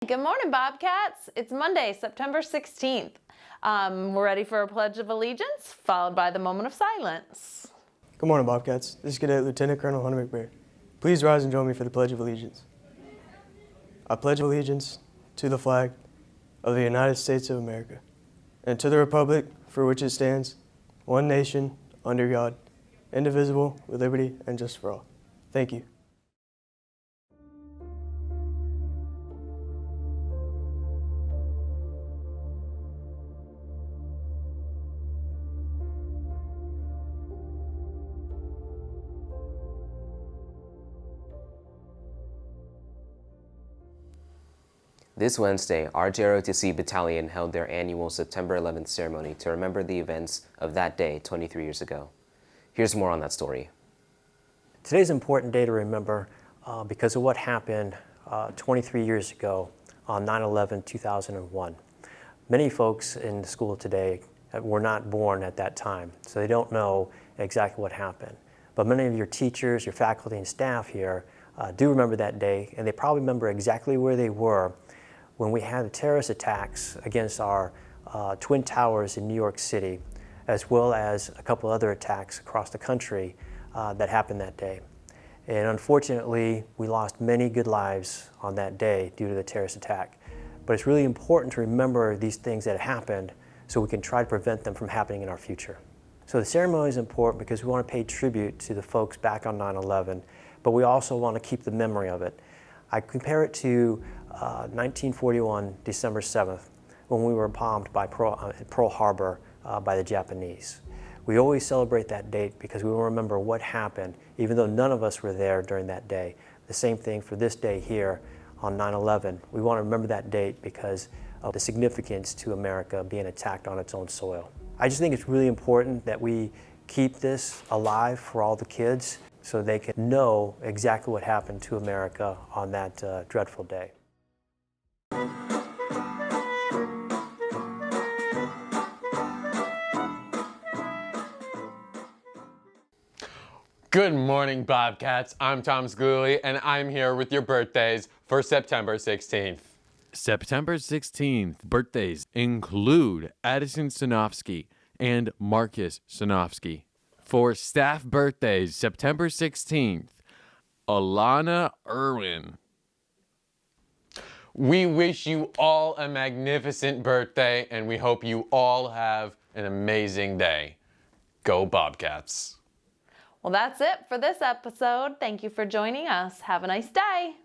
Good morning, Bobcats. It's Monday, September 16th. We're ready for a Pledge of Allegiance, followed by the moment of silence. Good morning, Bobcats. This is Cadet Lieutenant Colonel Hunter McBain. Please rise and join me for the Pledge of Allegiance. I pledge allegiance to the flag of the United States of America and to the republic for which it stands, one nation, under God, indivisible, with liberty and justice for all. Thank you. This Wednesday, our JROTC battalion held their annual September 11th ceremony to remember the events of that day 23 years ago. Here's more on that story. Today's an important day to remember because of what happened 23 years ago on 9/11/2001. Many folks in the school today were not born at that time, so they don't know exactly what happened. But many of your teachers, your faculty and staff here do remember that day, and they probably remember exactly where they were when we had the terrorist attacks against our Twin Towers in New York City, as well as a couple other attacks across the country that happened that day. And unfortunately, we lost many good lives on that day due to the terrorist attack. But it's really important to remember these things that happened so we can try to prevent them from happening in our future. So the ceremony is important because we want to pay tribute to the folks back on 9/11, but we also want to keep the memory of it. I compare it to 1941, December 7th, when we were bombed by Pearl Harbor by the Japanese. We always celebrate that date because we will remember what happened, even though none of us were there during that day. The same thing for this day here on 9/11. We want to remember that date because of the significance to America being attacked on its own soil. I just think it's really important that we keep this alive for all the kids so they can know exactly what happened to America on that dreadful day. Good morning, Bobcats. I'm Tom Scully, and I'm here with your birthdays for September 16th. September 16th birthdays include Addison Sinofsky and Marcus Sinofsky. For staff birthdays, September 16th, Alana Irwin. We wish you all a magnificent birthday, and we hope you all have an amazing day. Go Bobcats. Well, that's it for this episode. Thank you for joining us. Have a nice day.